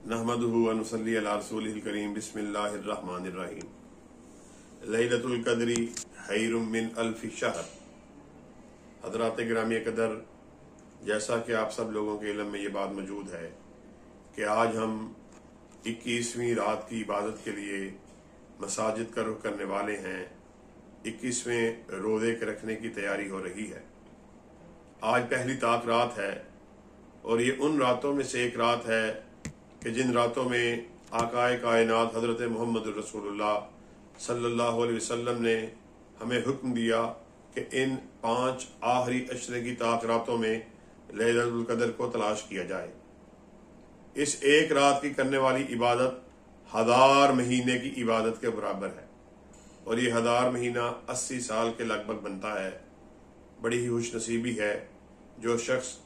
نحمدہ و نصلی علی رسولہ الکریم بسم اللہ الرحمن الرحیم لیلۃ القدر خیر من الف شہر۔ حضرات گرامی قدر، جیسا کہ آپ سب لوگوں کے علم میں یہ بات موجود ہے کہ آج ہم 21ویں رات کی عبادت کے لیے مساجد کا رخ کرنے والے ہیں۔ 21ویں روزے کے رکھنے کی تیاری ہو رہی ہے۔ آج پہلی طاق رات ہے اور یہ ان راتوں میں سے ایک رات ہے کہ جن راتوں میں آقائے کائنات حضرت محمد رسول اللہ صلی اللہ علیہ وسلم نے ہمیں حکم دیا کہ ان 5 آخری عشرے کی طاق راتوں میں لیلۃ القدر کو تلاش کیا جائے۔ اس ایک رات کی کرنے والی عبادت 1000 مہینے کی عبادت کے برابر ہے، اور یہ 1000 مہینہ 80 سال کے لگ بھگ بنتا ہے۔ بڑی ہی خوش نصیبی ہے جو شخص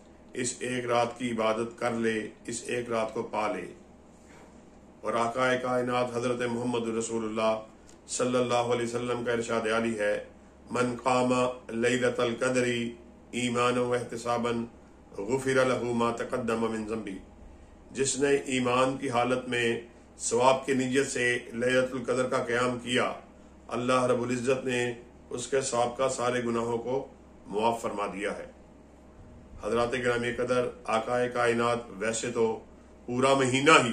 اس ایک رات کی عبادت کر لے، اس ایک رات کو پا لے۔ اور آقا کائنات حضرت محمد رسول اللہ صلی اللہ علیہ وسلم کا ارشاد عالی ہے، من قام لیلۃ القدر ایمانا و احتسابا غفر له ما تقدم من ذنبہ۔ جس نے ایمان کی حالت میں ثواب کی نیت سے لیلۃ القدر کا قیام کیا، اللہ رب العزت نے اس کے سابقہ سارے گناہوں کو معاف فرما دیا ہے۔ حضرات گرامی قدر، آقا کائنات ویسے تو پورا مہینہ ہی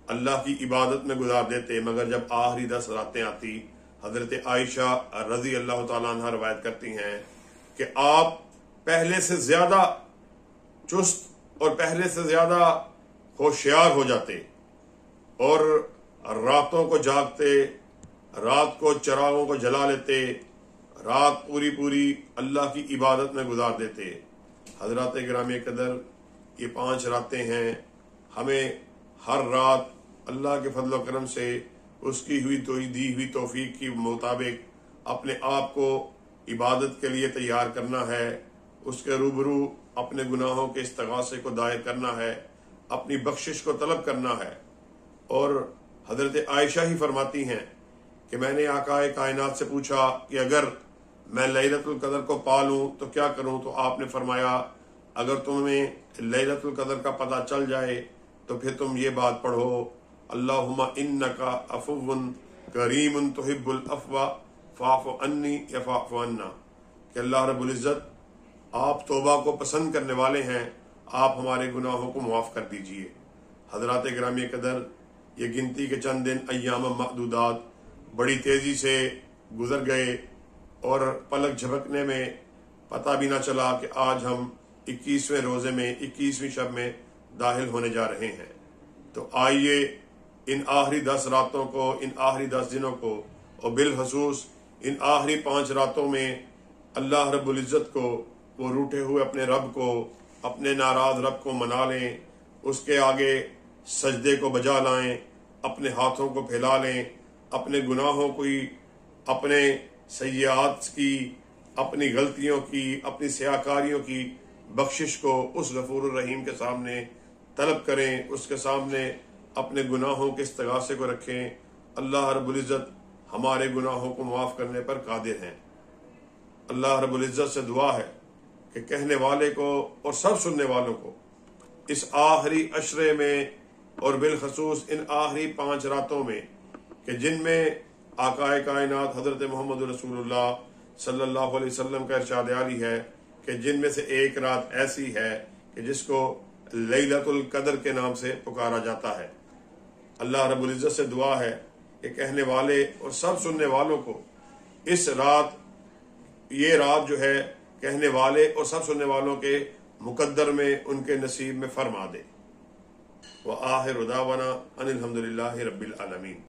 اللہ کی عبادت میں گزار دیتے، مگر جب آخری 10 راتیں آتی، حضرت عائشہ رضی اللہ تعالیٰ عنہ روایت کرتی ہیں کہ آپ پہلے سے زیادہ چست اور پہلے سے زیادہ ہوشیار ہو جاتے اور راتوں کو جاگتے، رات کو چراغوں کو جلا لیتے، رات پوری اللہ کی عبادت میں گزار دیتے۔ حضرات گرامی قدر، یہ 5 راتیں ہیں، ہمیں ہر رات اللہ کے فضل و کرم سے اس کی دی ہوئی توفیق کے مطابق اپنے آپ کو عبادت کے لیے تیار کرنا ہے، اس کے روبرو اپنے گناہوں کے استغاثے کو دائر کرنا ہے، اپنی بخشش کو طلب کرنا ہے۔ اور حضرت عائشہ ہی فرماتی ہیں کہ میں نے آقا کائنات سے پوچھا کہ اگر میں لیلۃ القدر کو پا لوں تو کیا کروں؟ تو آپ نے فرمایا، اگر تمہیں لیلۃ القدر کا پتہ چل جائے تو پھر تم یہ بات پڑھو، اللہم انک عفو کریم تحب العفو فاعف عنی یعف عنا، کہ اللہ رب العزت آپ توبہ کو پسند کرنے والے ہیں، آپ ہمارے گناہوں کو معاف کر دیجئے۔ حضرات گرامی قدر، یہ گنتی کے چند دن ایام معدودات بڑی تیزی سے گزر گئے اور پلک جھپکنے میں پتہ بھی نہ چلا کہ آج ہم 21ویں روزے میں 21ویں شب میں داخل ہونے جا رہے ہیں۔ تو آئیے ان آخری 10 راتوں کو، ان آخری 10 دنوں کو، اور بالخصوص ان آخری 5 راتوں میں اللہ رب العزت کو، وہ روٹھے ہوئے اپنے رب کو، اپنے ناراض رب کو منا لیں، اس کے آگے سجدے کو بجا لائیں، اپنے ہاتھوں کو پھیلا لیں، اپنے گناہوں کی، اپنے سیئات کی، اپنی غلطیوں کی، اپنی سیاکاریوں کی بخشش کو اس غفور الرحیم کے سامنے طلب کریں، اس کے سامنے اپنے گناہوں کے استغاثے کو رکھیں۔ اللہ رب العزت ہمارے گناہوں کو معاف کرنے پر قادر ہیں۔ اللہ رب العزت سے دعا ہے کہ کہنے والے کو اور سب سننے والوں کو اس آخری عشرے میں اور بالخصوص ان آخری 5 راتوں میں، کہ جن میں آقا کائنات حضرت محمد رسول اللہ صلی اللہ علیہ وسلم کا ارشاد عالی ہے کہ جن میں سے ایک رات ایسی ہے کہ جس کو لیلۃ القدر کے نام سے پکارا جاتا ہے۔ اللہ رب العزت سے دعا ہے کہ کہنے والے اور سب سننے والوں کو اس رات، یہ رات جو ہے کہنے والے اور سب سننے والوں کے مقدر میں، ان کے نصیب میں فرما دے۔ وآخر دعوانا ان الحمد للہ رب العالمین۔